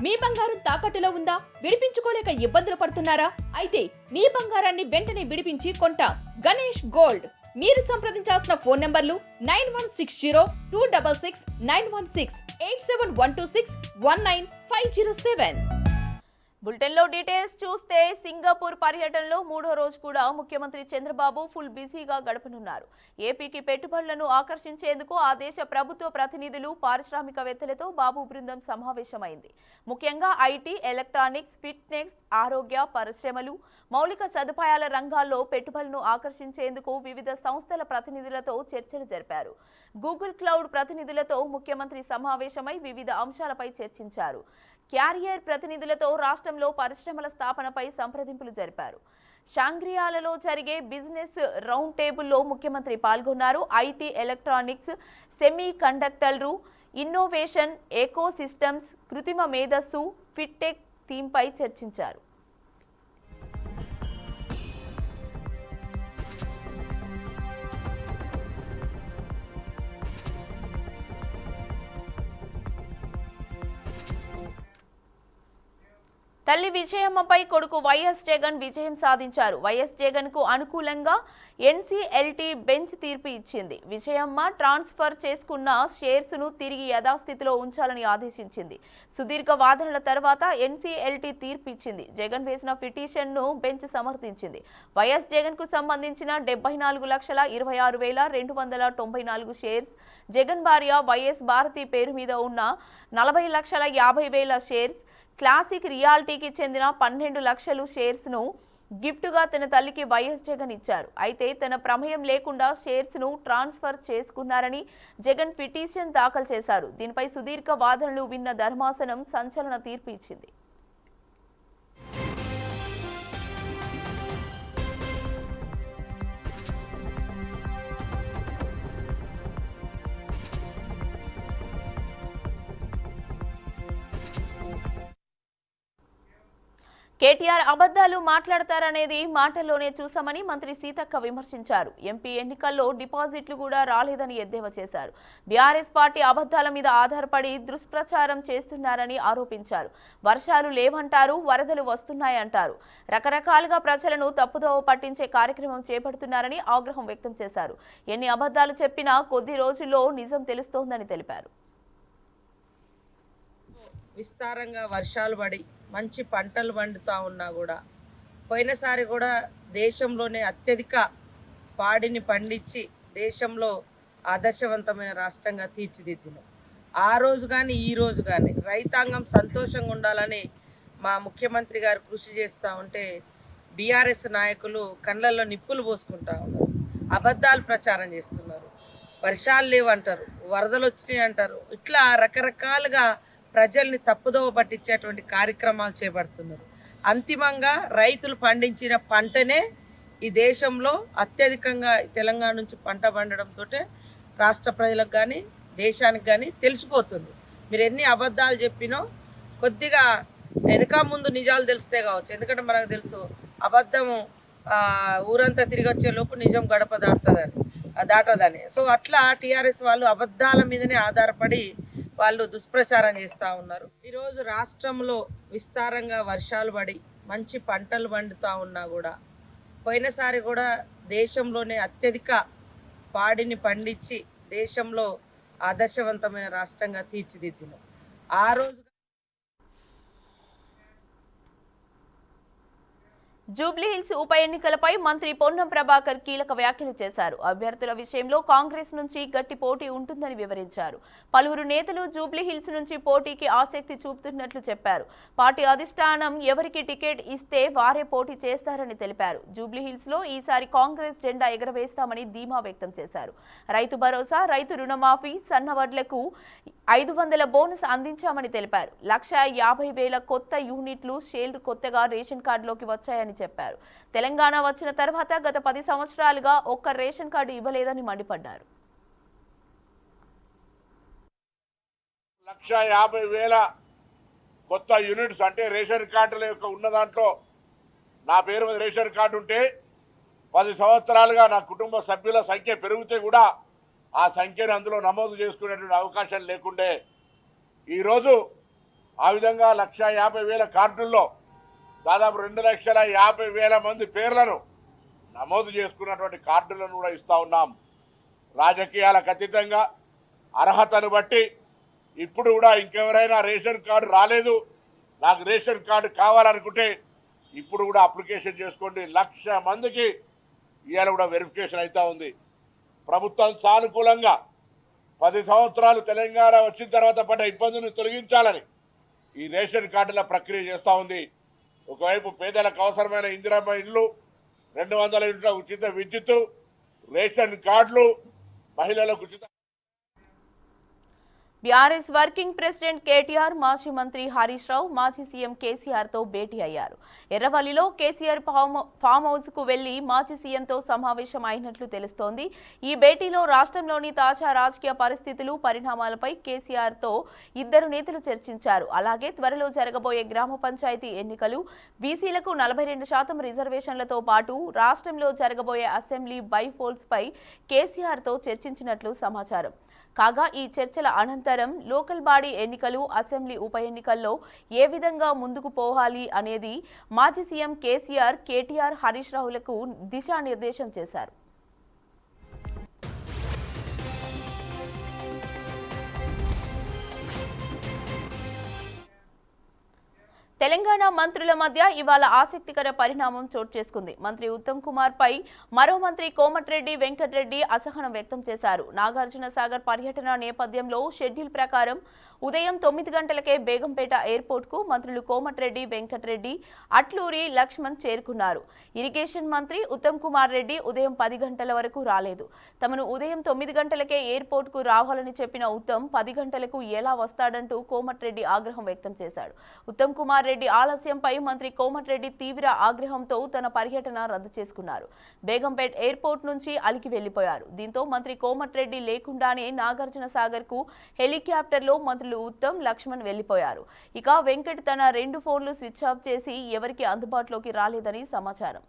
మీ బంగారం తాకట్టులో ఉందా? విడిపించుకోలేక ఇబ్బందులు పడుతున్నారా? అయితే మీ బంగారాన్ని వెంటనే విడిపించి కొంటాం. గణేష్ గోల్డ్. మీరు సంప్రదించాల్సిన ఫోన్ నంబర్లు 9160-266-916, 8712619507. బులెటిన్లో డీటెయిల్స్ చూస్తే సింగపూర్ పర్యటనలో మూడో రోజు కూడా ముఖ్యమంత్రి చంద్రబాబు ఫుల్ బిజీగా గడపనున్నారు. ఏపీకి పెట్టుబడులను ఆకర్షించేందుకు ఆ దేశ ప్రభుత్వ ప్రతినిధులు, పారిశ్రామికవేత్తలతో బాబు బృందం సమావేశమైంది. ముఖ్యంగా ఐటీ, ఎలక్ట్రానిక్స్, ఫిట్నెస్, ఆరోగ్య, పరిశ్రమలు, మౌలిక సదుపాయాల రంగాల్లో పెట్టుబడులను ఆకర్షించేందుకు వివిధ సంస్థల ప్రతినిధులతో చర్చలు జరిపారు. గూగుల్ క్లౌడ్ ప్రతినిధులతో ముఖ్యమంత్రి సమావేశమై వివిధ అంశాలపై చర్చించారు. క్యారియర్ ప్రతినిధులతో రాష్ట్రంలో పరిశ్రమల స్థాపనపై సంప్రదింపులు జరిపారు. షాంగ్రియాలలో జరిగే బిజినెస్ రౌండ్ టేబుల్లో ముఖ్యమంత్రి పాల్గొన్నారు. ఐటీ, ఎలక్ట్రానిక్స్, సెమీ కండక్టర్లు, ఇన్నోవేషన్, ఎకో సిస్టమ్స్, కృత్రిమ మేధస్సు, ఫిట్టెక్ థీమ్పై చర్చించారు. తల్లి విజయమ్మపై కొడుకు వైఎస్ జగన్ విజయం సాధించారు. వైఎస్ జగన్ కు అనుకూలంగా ఎన్సీఎల్టీ బెంచ్ తీర్పు ఇచ్చింది. విజయమ్మ ట్రాన్స్ఫర్ చేసుకున్న షేర్స్ ను తిరిగి యథాస్థితిలో ఉంచాలని ఆదేశించింది. సుదీర్ఘ వాదనల తర్వాత ఎన్సీఎల్టీ తీర్పు ఇచ్చింది. జగన్ వేసిన పిటిషన్ ను బెంచ్ సమర్థించింది. వైఎస్ జగన్ కు సంబంధించిన 74,26,294 షేర్స్, జగన్ భార్య వైఎస్ భారతి పేరు మీద ఉన్న 40,50,000 షేర్స్, క్లాసిక్ రియాలిటీకి చెందిన 12 లక్షల షేర్స్ ను గిఫ్ట్ గా తన తల్లికి వైఎస్ జగన్ ఇచ్చారు. అయితే తన ప్రమేయం లేకుండా షేర్స్ ను ట్రాన్స్ఫర్ చేసుకున్నారని జగన్ పిటిషన్ దాఖలు చేశారు. దీనిపై సుదీర్ఘ వాదనలు విన్న ధర్మాసనం సంచలన తీర్పు ఇచ్చింది. కేటీఆర్ అబద్ధాలు మాట్లాడతారనేది మాటల్లోనే చూసామని మంత్రి సీతక్క విమర్శించారు. ఎంపీ ఎన్నికల్లో డిపాజిట్లు కూడా రాలేదని ఎద్దేవా చేశారు. బీఆర్ఎస్ పార్టీ అబద్ధాల మీద ఆధారపడి దుష్ప్రచారం చేస్తున్నారని ఆరోపించారు. వర్షాలు లేవంటారు, వరదలు వస్తున్నాయంటారు. రకరకాలుగా ప్రజలను తప్పుదోవ పట్టించే కార్యక్రమం చేపడుతున్నారని ఆగ్రహం వ్యక్తం చేశారు. ఎన్ని అబద్ధాలు చెప్పినా కొద్ది రోజుల్లో నిజం తెలుస్తోందని తెలిపారు. విస్తారంగా వర్షాలు పడి మంచి పంటలు పండుతూ ఉన్నా కూడా పోయినసారి కూడా దేశంలోనే అత్యధిక పాడిని పండించి దేశంలో ఆదర్శవంతమైన రాష్ట్రంగా తీర్చిదిద్దినాం. ఆ రోజు కానీ ఈ రోజు కానీ రైతాంగం సంతోషంగా ఉండాలని మా ముఖ్యమంత్రి గారు కృషి చేస్తూ ఉంటే బీఆర్ఎస్ నాయకులు కళ్ళల్లో నిప్పులు పోసుకుంటా ఉన్నారు, అబద్ధాలు ప్రచారం చేస్తున్నారు. వర్షాలు లేవంటారు, వరదలు వచ్చినాయి అంటారు. ఇట్లా రకరకాలుగా ప్రజల్ని తప్పుదోవ పట్టించేటువంటి కార్యక్రమాలు చేపడుతున్నారు. అంతిమంగా రైతులు పండించిన పంటనే ఈ దేశంలో అత్యధికంగా తెలంగాణ నుంచి పంట పండడంతో రాష్ట్ర ప్రజలకు కానీ దేశానికి కానీ తెలిసిపోతుంది. మీరు ఎన్ని అబద్ధాలు చెప్పినో కొద్దిగా వెనక ముందు నిజాలు తెలిస్తే కావచ్చు. ఎందుకంటే మనకు తెలుసు అబద్ధము ఊరంతా తిరిగి వచ్చే లోపు నిజం గడప దాటదని. సో అట్లా టీఆర్ఎస్ వాళ్ళు అబద్ధాల మీదనే ఆధారపడి వాళ్ళు దుష్ప్రచారం చేస్తూ ఉన్నారు. ఈరోజు రాష్ట్రంలో విస్తారంగా వర్షాలు పడి మంచి పంటలు పండుతూ ఉన్నా కూడా పోయినసారి కూడా దేశంలోనే అత్యధిక పాడిని పండించి దేశంలో ఆదర్శవంతమైన రాష్ట్రంగా తీర్చిదిద్దినాం. ఆ రోజు జూబ్లీహిల్స్ ఉప ఎన్నికలపై మంత్రి పొన్నం ప్రభాకర్ కీలక వ్యాఖ్యలు చేశారు. అభ్యర్థుల విషయంలో కాంగ్రెస్ నుంచి గట్టి పోటీ ఉంటుందని వివరించారు. పలువురు నేతలు జూబ్లీహిల్స్ నుంచి పోటీకి ఆసక్తి చూపుతున్నట్లు చెప్పారు. పార్టీ అధిష్టానం ఎవరికి టికెట్ ఇస్తే వారే పోటీ చేస్తారని తెలిపారు. జూబ్లీహిల్స్ లో ఈసారి కాంగ్రెస్ జెండా ఎగరవేస్తామని ధీమా వ్యక్తం చేశారు. రైతు భరోసా, రైతు రుణమాఫీ, సన్నవడ్లకు 500 బోనస్ అందించామని తెలిపారు. 1,50,000 కొత్త యూనిట్లు షేర్లు కొత్తగా రేషన్ కార్డులోకి వచ్చాయని చెప్పారు. తెలంగాణ వచ్చిన తర్వాత గత 10 సంవత్సరాలుగా ఒక్క రేషన్ కార్డు ఇవ్వలేదని మండిపడ్డారు. 1,50,000 కొత్త యూనిట్స్ అంటే రేషన్ కార్డుల యొక్క ఉన్న దాంట్లో నా పేరు మీద రేషన్ కార్డు ఉంటే 10 సంవత్సరాలుగా నా కుటుంబ సభ్యుల సంఖ్య పెరిగితే కూడా ఆ సంఖ్యను అందులో నమోదు చేసుకునేటువంటి అవకాశం లేకుండే ఈరోజు ఆ విధంగా 1,50,000 కార్డుల్లో దాదాపు 2,50,000 మంది పేర్లను నమోదు చేసుకున్నటువంటి కార్డులను కూడా ఇస్తా ఉన్నాం. రాజకీయాలకు అతీతంగా అర్హతను బట్టి ఇప్పుడు కూడా ఇంకెవరైనా రేషన్ కార్డు రాలేదు, నాకు రేషన్ కార్డు కావాలనుకుంటే ఇప్పుడు కూడా అప్లికేషన్ చేసుకోండి. 1,00,000 మందికి ఇవాళ కూడా వెరిఫికేషన్ అవుతా ఉంది. ప్రభుత్వం సానుకూలంగా 10 సంవత్సరాలు తెలంగాణ వచ్చిన తర్వాత పడ్డ ఇబ్బందులను తొలగించాలని ఈ రేషన్ కార్డుల ప్రక్రియ చేస్తూ ఉంది. ఒకవైపు పేదలకు అవసరమైన ఇందిరమ్మ ఇళ్ళు, 200 యూనిట్ల ఉచిత విద్యుత్, రేషన్ కార్డులు, మహిళలకు ఉచిత. బీఆర్ఎస్ వర్కింగ్ ప్రెసిడెంట్ కేటీఆర్ మాజీ మంత్రి హరీష్ రావు మాజీ సీఎం కేసీఆర్ తో భేటీ అయ్యారు. ఎర్రవల్లిలో కేసీఆర్ ఫామ్ హౌస్ కు వెళ్లి మాజీ సీఎంతో సమావేశం అయినట్లు తెలుస్తోంది. ఈ భేటీలో రాష్ట్రంలోని తాజా రాజకీయ పరిస్థితులు, పరిణామాలపై కేసీఆర్ తో ఇద్దరు నేతలు చర్చించారు. అలాగే త్వరలో జరగబోయే గ్రామ పంచాయతీ ఎన్నికలు, బీసీలకు 42% రిజర్వేషన్లతో పాటు రాష్ట్రంలో జరగబోయే అసెంబ్లీ బైపోల్స్ పై కేసీఆర్ తో చర్చించినట్లు సమాచారం. కాగా ఈ చర్చల అనంతరం లోకల్ బాడీ ఎన్నికలు, అసెంబ్లీ ఉప ఎన్నికల్లో ఏ విధంగా ముందుకు పోవాలి అనేది మాజీ సీఎం కేసీఆర్, కేటీఆర్, హరీష్ రావులకు దిశానిర్దేశం చేశారు. తెలంగాణ మంత్రుల మధ్య ఇవాళ ఆసక్తికర పరిణామం చోటు చేసుకుంది. మంత్రి ఉత్తమ్ కుమార్ పై మరో మంత్రి కోమటిరెడ్డి వెంకటరెడ్డి అసహనం వ్యక్తం చేశారు. నాగార్జున సాగర్ పర్యటన నేపథ్యంలో షెడ్యూల్ ప్రకారం ఉదయం 9 గంటలకే బేగంపేట ఎయిర్పోర్ట్ కు మంత్రులు కోమటిరెడ్డి వెంకటరెడ్డి, అట్లూరి లక్ష్మణ్ చేరుకున్నారు. ఇరిగేషన్ మంత్రి ఉత్తమ్ కుమార్ రెడ్డి ఉదయం 10 గంటల వరకు రాలేదు. తమను ఉదయం 9 గంటలకే ఎయిర్పోర్ట్ కు రావాలని చెప్పిన ఉత్తమ్ 10 గంటలకు ఎలా వస్తాడంటూ కోమటిరెడ్డి ఆగ్రహం వ్యక్తం చేశాడు. ఉత్తమ్ కుమార్ రెడ్డి ఆలస్యంపై మంత్రి కోమటిరెడ్డి తీవ్ర ఆగ్రహంతో తన పర్యటన రద్దు చేసుకున్నారు. బేగంపేట్ ఎయిర్పోర్ట్ నుంచి అలికి వెళ్లిపోయారు. దీంతో మంత్రి కోమటిరెడ్డి లేకుండానే నాగార్జున సాగర్ కు హెలికాప్టర్లో మంత్రులు ఉత్తమ్, లక్ష్మణ్ వెళ్లిపోయారు. ఇక వెంకట్ తన 2 ఫోన్లు స్విచ్ ఆఫ్ చేసి ఎవరికి అందుబాటులోకి రాలేదని సమాచారం.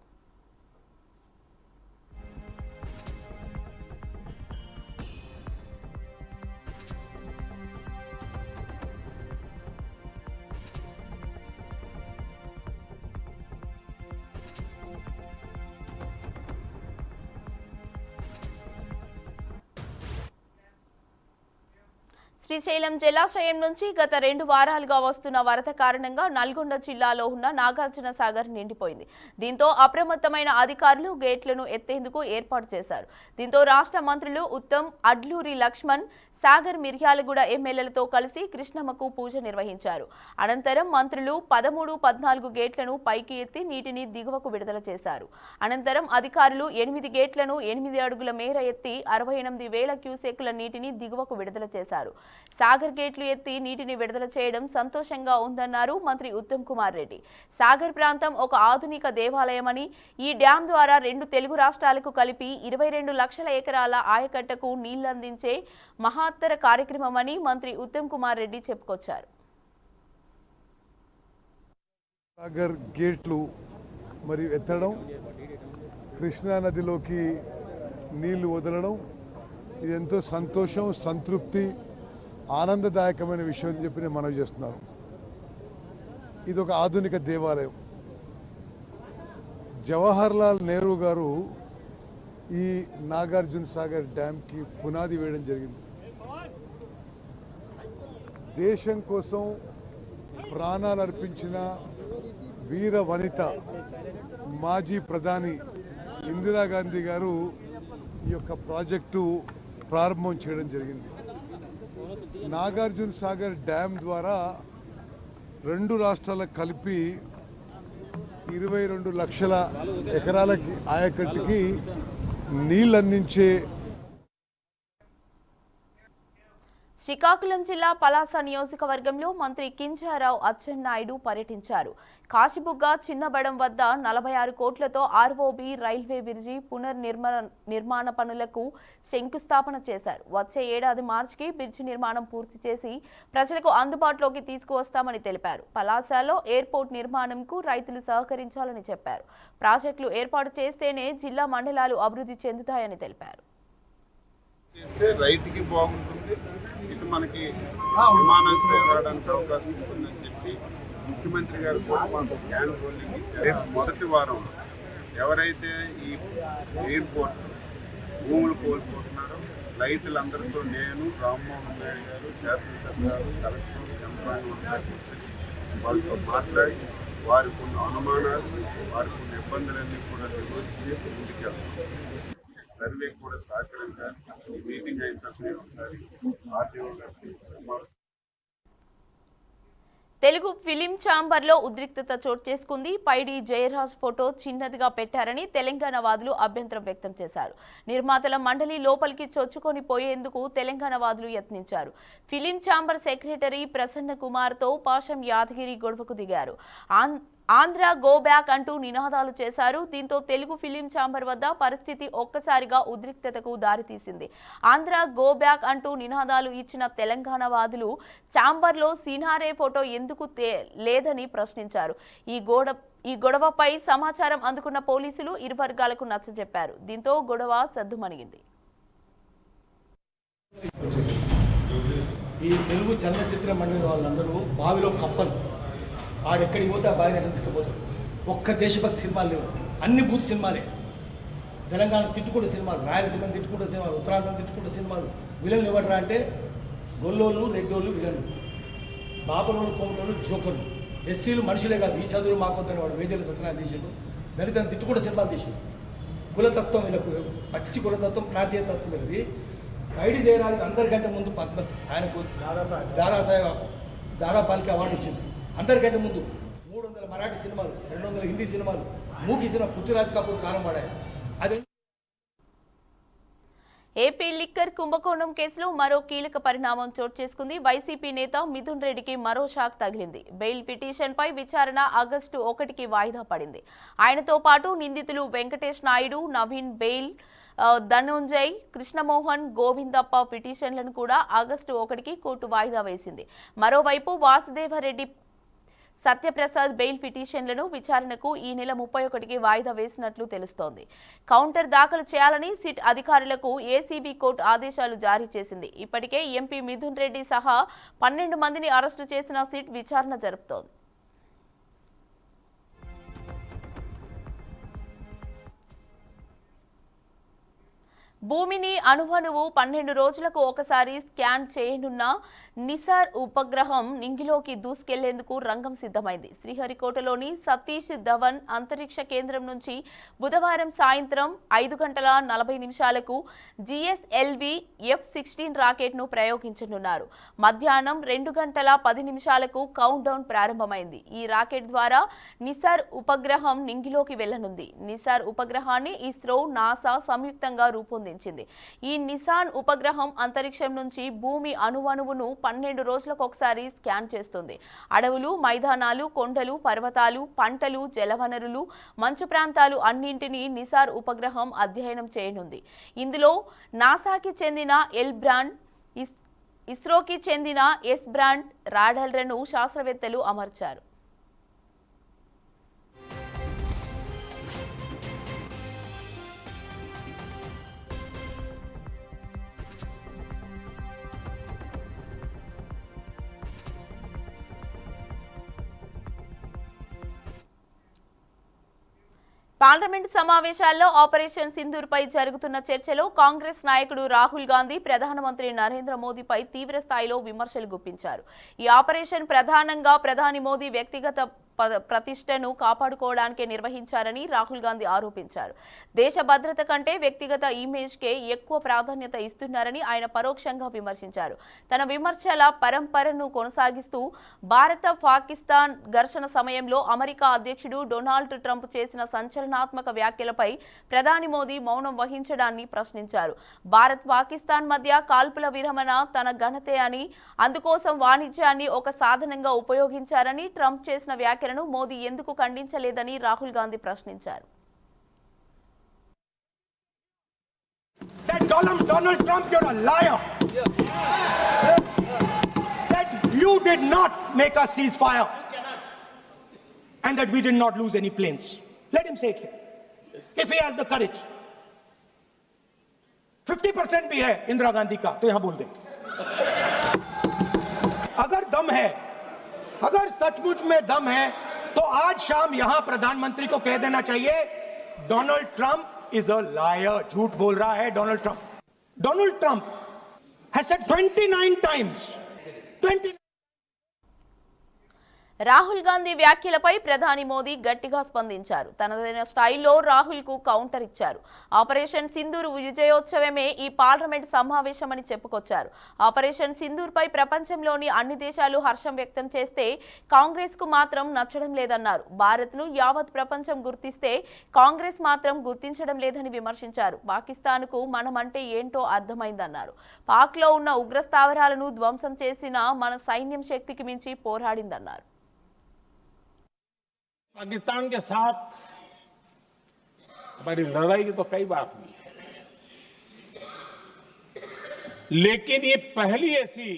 శ్రీశైలం జలాశయం నుంచి గత 2 వారాలుగా వస్తున్న వరద కారణంగా నల్గొండ జిల్లాలో ఉన్న నాగార్జున సాగర్ నిండిపోయింది. దీంతో అప్రమత్తమైన అధికారులు గేట్లను ఎత్తేందుకు ఏర్పాటు చేశారు. దీంతో రాష్ట్ర మంత్రులు ఉత్తమ్, అడ్లూరి లక్ష్మణ్ సాగర్ మిర్యాలగూడ ఎమ్మెల్యేలతో కలిసి కృష్ణమ్మకు పూజ నిర్వహించారు. అనంతరం మంత్రులు 13, 14 గేట్లను పైకి ఎత్తి నీటిని దిగువకు విడుదల చేశారు. అనంతరం అధికారులు 8 గేట్లను 8 అడుగుల మేర ఎత్తి 68,000 క్యూసెక్కుల నీటిని దిగువకు విడుదల చేశారు. సాగర్ గేట్లు ఎత్తి నీటిని విడుదల చేయడం సంతోషంగా ఉందన్నారు మంత్రి ఉత్తమ్ కుమార్ రెడ్డి. సాగర్ ప్రాంతం ఒక ఆధునిక దేవాలయమని, ఈ డ్యాం ద్వారా 2 తెలుగు రాష్ట్రాలకు కలిపి 22 లక్షల ఎకరాల ఆయకట్టకు నీళ్లందించే మహత్తర కార్యక్రమమని మంత్రి ఉత్తమ్ కుమార్ రెడ్డి చెప్పుకొచ్చారు. సాగర్ గేట్లు మరియు ఎత్తడం, కృష్ణా నదిలోకి నీళ్లు వదలడం ఇది ఎంతో సంతోషం, సంతృప్తి, ఆనందదాయకమైన విషయం అని చెప్పి నేను మనవి చేస్తున్నాను. ఇది ఒక ఆధునిక దేవాలయం. జవహర్ లాల్ నెహ్రూ గారు ఈ నాగార్జున సాగర్ డ్యాంకి పునాది వేయడం జరిగింది. దేశం కోసం ప్రాణాలు అర్పించిన వీర వనిత మాజీ ప్రధాని ఇందిరాగాంధీ గారు ఈ యొక్క ప్రాజెక్టు ప్రారంభం చేయడం జరిగింది. నాగార్జున సాగర్ డ్యాం ద్వారా 2 రాష్ట్రాలకు కలిపి 22 లక్షల ఎకరాలకి ఆయకట్టుకి నీళ్ళు అందించే. శ్రీకాకుళం జిల్లా పలాస నియోజకవర్గంలో మంత్రి కింజరాపు అచ్చెన్నాయుడు పర్యటించారు. కాశీబుగ్గ చిన్నబడం వద్ద 46 కోట్లతో ఆర్ఓబి రైల్వే బ్రిడ్జి పునర్నిర్మాణ పనులకు శంకుస్థాపన చేశారు. వచ్చే ఏడాది మార్చికి బ్రిడ్జి నిర్మాణం పూర్తి చేసి ప్రజలకు అందుబాటులోకి తీసుకువస్తామని తెలిపారు. పలాసలో ఎయిర్పోర్ట్ నిర్మాణంకు రైతులు సహకరించాలని చెప్పారు. ప్రాజెక్టులు ఏర్పాటు చేస్తేనే జిల్లా మండలాలు అభివృద్ధి చెందుతాయని తెలిపారు. రైతుకి బాగుంటుంది, ఇటు మనకి విమానాశ్రయం రావడానికి అవకాశం ఉంటుందని చెప్పి ముఖ్యమంత్రి గారు కూడా మాకు క్యాన్ హోల్డింగ్ ఇచ్చారు. మొదటి వారం ఎవరైతే ఈ ఎయిర్పోర్ట్ భూములు కోల్పోతున్నారో రైతులందరితో నేను, రామ్మోహన్ నాయుడు గారు, శాసనసభ్యులు గారు, కలెక్టర్, చంద్రబాబు వాళ్ళతో మాట్లాడి వారికి ఉన్న అనుమానాలు, వారికి ఉన్న ఇబ్బందులన్నీ కూడా నివృత్తి చేసి ముందుకెళ్తాం. సర్వే కూడా సహకరించాలి. ఈ మీటింగ్ అయిన తర్వాత ఒకసారి ఆర్టీఓ గారికి తెలుగు ఫిలిం ఛాంబర్లో ఉద్రిక్తత చోటు చేసుకుంది. పైడి జయరాజ్ ఫోటో చిన్నదిగా పెట్టారని తెలంగాణ వాదులు అభ్యంతరం వ్యక్తం చేశారు. నిర్మాతల మండలి లోపలికి చొచ్చుకొని పోయేందుకు తెలంగాణ వాదులు యత్నించారు. ఫిలిం ఛాంబర్ సెక్రటరీ ప్రసన్న కుమార్తో పాషం యాదగిరి గొడవకు దిగారు. ఆంధ్ర గో బ్యాక్ అంటూ నినాదాలు చేశారు. దీంతో తెలుగు ఫిలిం ఛాంబర్ వద్ద పరిస్థితి ఒక్కసారిగా ఉద్రిక్తతకు దారితీసింది. ఆంధ్ర గో బ్యాక్ అంటూ నినాదాలు ఇచ్చిన తెలంగాణ వాదులు ఛాంబర్లో సినారే ఫోటో ఎందుకు లేదని ప్రశ్నించారు. ఈ గొడవపై సమాచారం అందుకున్న పోలీసులు ఇరు వర్గాలకు నచ్చజెప్పారు. దీంతో గొడవ సద్దుమణిగింది. ఈ తెలుగు చలనచిత్ర మండలి వాళ్ళందరూ బావిలో కప్పలు. ఆడెక్కడికి పోతే ఆ బావిని ఎక్కడ తీసుకుపోతారు. ఒక్క దేశభక్తి సినిమాలు లేవు, అన్ని బూత్ సినిమాలే. తెలంగాణ తిట్టుకుంటే సినిమాలు, రాయలసీమ తిట్టుకుంటే సినిమాలు, ఉత్తరాంధ్రం తిట్టుకుంటే సినిమాలు. విలన్లు ఎవడరా అంటే గొల్లోళ్ళు, రెడ్డోళ్ళు విలన్లు, బాబరోళ్ళు, కోమటోళ్ళు జోకర్లు. ఎస్సీలు మనుషులే కాదు, ఈ చదువులు మాకొద్దని వాడు మేజర్లు సత్యనారాయణ తీసిండు. దళితం తిట్టుకుంటే సినిమాలు తీసిండు. కులతత్వం వీళ్ళకు పచ్చి కులతత్వం, ప్రాంతీయ తత్వం వీళ్ళది. పైడి జయరాజు అందరికంటే ముందు ఆయనకు దాదాపాలికి అవార్డు వచ్చింది. అందరికంటే ముందు 300 మరాఠీ సినిమాలు, 200 హిందీ సినిమాలు, మూకీ సినిమా పృథ్వీరాజ్ కపూర్ కాలం పడాయి. అది ఏపీ లిక్కర్ కుంభకోణం కేసులో మరో కీలక పరిణామం చోటు చేసుకుంది. వైసీపీ నేత మిథున్ రెడ్డికి మరో షాక్ తగిలింది. బెయిల్ పిటిషన్పై విచారణ ఆగస్టు 1కి వాయిదా పడింది. ఆయనతో పాటు నిందితులు వెంకటేష్ నాయుడు, నవీన్ బెయిల్, ధనుంజయ్, కృష్ణమోహన్, గోవిందప్ప పిటిషన్లను కూడా ఆగస్టు 1కి కోర్టు వాయిదా వేసింది. మరోవైపు వాసుదేవరెడ్డి, సత్యప్రసాద్ బెయిల్ పిటిషన్లను విచారణకు ఈ నెల 31కి వాయిదా వేసినట్లు తెలుస్తోంది. కౌంటర్ దాఖలు చేయాలని సిట్ అధికారులకు ఏసీబీ కోర్టు ఆదేశాలు జారీ చేసింది. ఇప్పటికే ఎంపీ మిథున్ రెడ్డి సహా 12 మందిని అరెస్టు చేసిన సిట్ విచారణ జరుపుతోంది. భూమిని అణువణువు 12 రోజులకు ఒకసారి స్కాన్ చేయనున్న నిసార్ ఉపగ్రహం నింగిలోకి దూసుకెళ్లేందుకు రంగం సిద్ధమైంది. శ్రీహరికోటలోని సతీష్ ధవన్ అంతరిక్ష కేంద్రం నుంచి బుధవారం సాయంత్రం 5:40 GSLV F-16 రాకెట్ను ప్రయోగించనున్నారు. మధ్యాహ్నం 2:10 కౌంట్ డౌన్ ప్రారంభమైంది. ఈ రాకెట్ ద్వారా నిసార్ ఉపగ్రహం నింగిలోకి వెళ్లనుంది. నిసార్ ఉపగ్రహాన్ని ఇస్రో, నాసా సంయుక్తంగా రూపొందించింది. ఈ నిసాన్ ఉపగ్రహం అంతరిక్షం నుంచి భూమి అణువణువును 12 రోజులకు ఒకసారి స్కాన్ చేస్తుంది. అడవులు, మైదానాలు, కొండలు, పర్వతాలు, పంటలు, జలవనరులు, మంచు ప్రాంతాలు అన్నింటినీ నిసార్ ఉపగ్రహం అధ్యయనం చేయనుంది. ఇందులో నాసాకి చెందిన ఎల్ బ్రాండ్, ఇస్రోకి చెందిన ఎస్ బ్రాండ్ రాడార్లను శాస్త్రవేత్తలు అమర్చారు. పార్లమెంట్ సమావేశాల్లో ఆపరేషన్ సింధూర్పై జరుగుతున్న చర్చలో కాంగ్రెస్ నాయకుడు రాహుల్ గాంధీ ప్రధానమంత్రి నరేంద్ర మోదీపై తీవ్ర స్థాయిలో విమర్శలు గుప్పించారు. ఈ ఆపరేషన్ ప్రధానంగా ప్రధాని మోదీ వ్యక్తిగత ప్రతిష్టను కాపాడుకోవడానికే నిర్వహించారని రాహుల్ గాంధీ ఆరోపించారు. దేశ భద్రత కంటే వ్యక్తిగత ఇమేజ్కే ఎక్కువ ప్రాధాన్యత ఇస్తున్నారని ఆయన పరోక్షంగా విమర్శించారు. తన విమర్శల పరంపరను కొనసాగిస్తూ భారత పాకిస్తాన్ ఘర్షణ సమయంలో అమెరికా అధ్యక్షుడు డొనాల్డ్ ట్రంప్ చేసిన సంచలనాత్మక వ్యాఖ్యలపై ప్రధాని మోదీ మౌనం వహించడాన్ని ప్రశ్నించారు. భారత్ పాకిస్తాన్ మధ్య కాల్పుల విరమణ తన ఘనతే అని, అందుకోసం వాణిజ్యాన్ని ఒక సాధనంగా ఉపయోగించారని ట్రంప్ చేసిన వ్యాఖ్యలను మోదీ ఎందుకు ఖండించలేదని రాహుల్ గాంధీ ప్రశ్నించారు. Donald Trump, you're a liar. That you did not make us cease fire, and that we did not lose any planes. Let him say it here, if he has the courage. 50% भी है इंदिरा गांधी का, तो यहां बोल दे. है, अगर सचमुच में दम है, तो आज शाम यहां प्रधानमंत्री को कह देना चाहिए, Donald Trump is a liar, झूठ बोल रहा है Donald Trump. Donald Trump has said 29 times. 29 Rahul Gandhi వ్యాఖ్యలపై ప్రధాని మోదీ గట్టిగా స్పందించారు. తనదైన స్టైల్లో రాహుల్ కు కౌంటర్ ఇచ్చారు. ఆపరేషన్ సింధూర్ విజయోత్సవమే ఈ పార్లమెంట్ సమావేశమని చెప్పుకొచ్చారు. ఆపరేషన్ సింధూర్ పై ప్రపంచంలోని అన్ని దేశాలు హర్షం వ్యక్తం చేస్తే కాంగ్రెస్ కు మాత్రం నచ్చడం లేదన్నారు. భారత్ ను యావత్ ప్రపంచం గుర్తిస్తే కాంగ్రెస్ మాత్రం గుర్తించడం లేదని విమర్శించారు. పాకిస్తాన్ కు మనమంటే ఏంటో అర్థమైందన్నారు. పాక్ లో ఉన్న ఉగ్ర స్థావరాలను ధ్వంసం చేసిన మన సైన్యం శక్తికి మించి పోరాడిందన్నారు. पाकिस्तान के साथ हमारी लड़ाई तो कई बार हुई है, लेकिन ये पहली ऐसी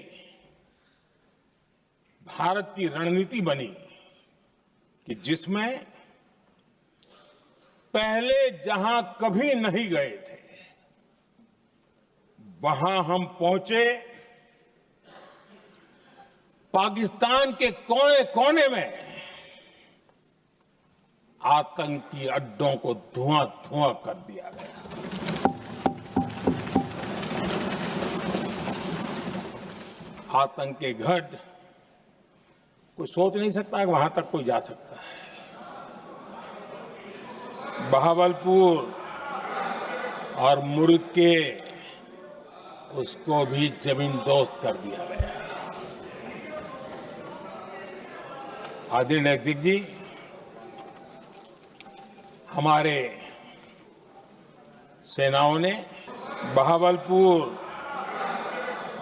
भारत की रणनीति बनी कि जिसमें पहले जहां कभी नहीं गए थे वहां हम पहुंचे, पाकिस्तान के कोने कोने में आतंकी अड्डों को धुआं धुआं कर दिया गया। आतंक के गढ़ कोई सोच नहीं सकता कि वहां तक कोई जा सकता है। बहावलपुर और मुर्गे उसको भी जमीन दोस्त कर दिया गया। आदरणीय अध्यक्ष जी, हमारे सेनाओं ने बहावलपुर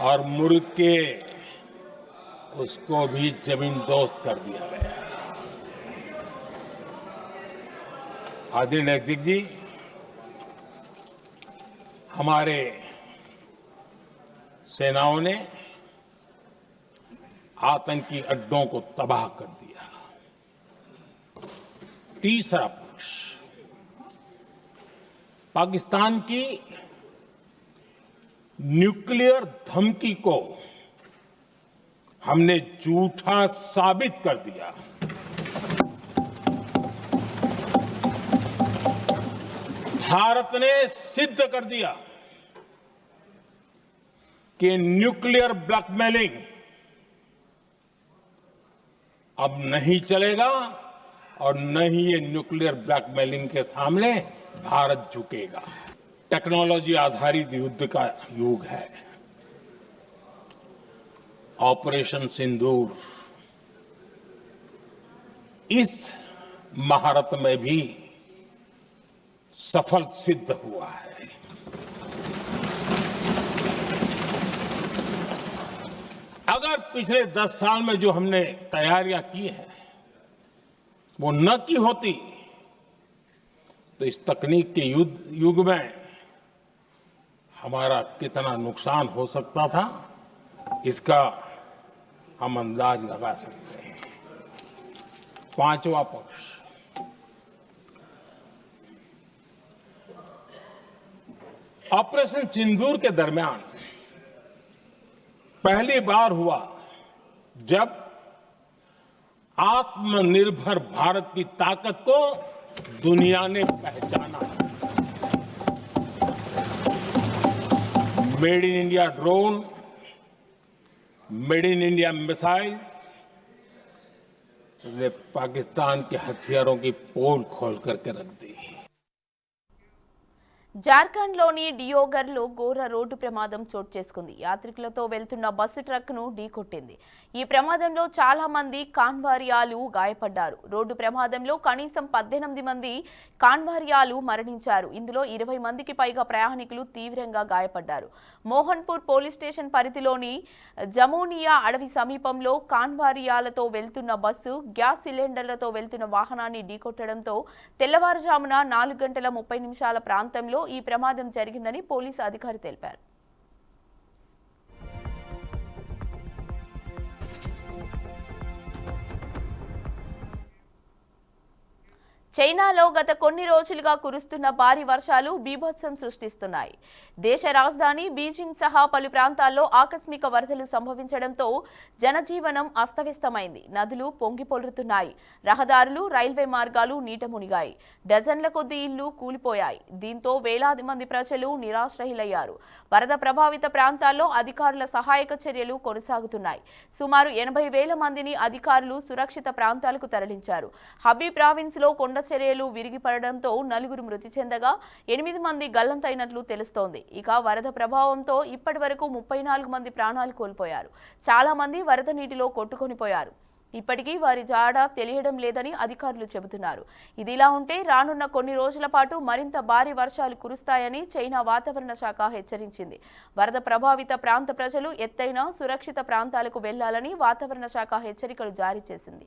और मुर्गे उसको भी जमीन दोस्त कर दिया गया। आदरणीय अध्यक्ष जी, हमारे सेनाओं ने आतंकी अड्डों को तबाह कर दिया। तीसरा पक्ष, पाकिस्तान की न्यूक्लियर धमकी को हमने झूठा साबित कर दिया। भारत ने सिद्ध कर दिया कि न्यूक्लियर ब्लैकमेलिंग अब नहीं चलेगा और न ही ये न्यूक्लियर ब्लैकमेलिंग के सामने भारत झुकेगा। टेक्नोलॉजी आधारित युद्ध का युग है। ऑपरेशन सिंदूर इस महारत में भी सफल सिद्ध हुआ है। अगर पिछले 10 साल में जो हमने तैयारियां की हैं वो न की होती तो इस तकनीक के युग में हमारा कितना नुकसान हो सकता था, इसका हम अंदाज लगा सकते हैं। पांचवा पक्ष, ऑपरेशन सिंदूर के दरमियान पहली बार हुआ जब आत्मनिर्भर भारत की ताकत को दुनिया ने पहचाना। Made in India drone, made in India missile ने पाकिस्तान के हथियारों की पोल खोल करके रख दी। జార్ఖండ్లోని డియోగర్లో ఘోర రోడ్డు ప్రమాదం చోటు చేసుకుంది. యాత్రికులతో వెళ్తున్న బస్సు ట్రక్ను ఢీకొట్టింది. ఈ ప్రమాదంలో చాలా మంది కాన్వారియాలు గాయపడ్డారు. రోడ్డు ప్రమాదంలో కనీసం 18 మంది కాన్వారియాలు మరణించారు. ఇందులో 20 మందికి పైగా ప్రయాణికులు తీవ్రంగా గాయపడ్డారు. మోహన్పూర్ పోలీస్ స్టేషన్ పరిధిలోని జమోనియా అడవి సమీపంలో కాన్వారియాలతో వెళ్తున్న బస్సు గ్యాస్ సిలిండర్లతో వెళ్తున్న వాహనాన్ని ఢీకొట్టడంతో తెల్లవారుజామున 4:30 ప్రాంతంలో ఈ ప్రమాదం జరిగిందని పోలీసు అధికారి తెలిపారు. చైనాలో గత కొన్ని రోజులుగా కురుస్తున్న భారీ వర్షాలు బీభత్సం సృష్టిస్తున్నాయి. దేశ రాజధాని బీజింగ్ సహా పలు ప్రాంతాల్లో ఆకస్మిక వరదలు సంభవించడంతో జనజీవనం అస్తవ్యస్తమైంది. నదులు పొంగి పొర్లుతున్నాయి. రహదారులు, రైల్వే మార్గాలు నీట మునిగాయి. డజన్ల కొద్దీ ఇళ్లు కూలిపోయాయి. దీంతో వేలాది మంది ప్రజలు నిరాశ్రయులయ్యారు. వరద ప్రభావిత ప్రాంతాల్లో అధికారుల సహాయక చర్యలు కొనసాగుతున్నాయి. సుమారు 80,000 మందిని అధికారులు సురక్షిత ప్రాంతాలకు తరలించారు. హబీ ప్రావిన్స్ లో కొండ చర్యలు విరిగిపడడంతో 4 మృతి చెందగా 8 మంది గల్లంతైనట్లు తెలుస్తోంది. ఇక వరద ప్రభావంతో ఇప్పటివరకు 34 మంది ప్రాణాలు కోల్పోయారు. చాలా మంది వరద నీటిలో కొట్టుకొనిపోయారు. ఇప్పటికీ వారి జాడ తెలియడం లేదని అధికారులు చెబుతున్నారు. ఇదిలా ఉంటే రానున్న కొన్ని రోజుల పాటు మరింత భారీ వర్షాలు కురుస్తాయని చైనా వాతావరణ శాఖ హెచ్చరించింది. వరద ప్రభావిత ప్రాంత ప్రజలు ఎత్తైన సురక్షిత ప్రాంతాలకు వెళ్లాలని వాతావరణ శాఖ హెచ్చరికలు జారీ చేసింది.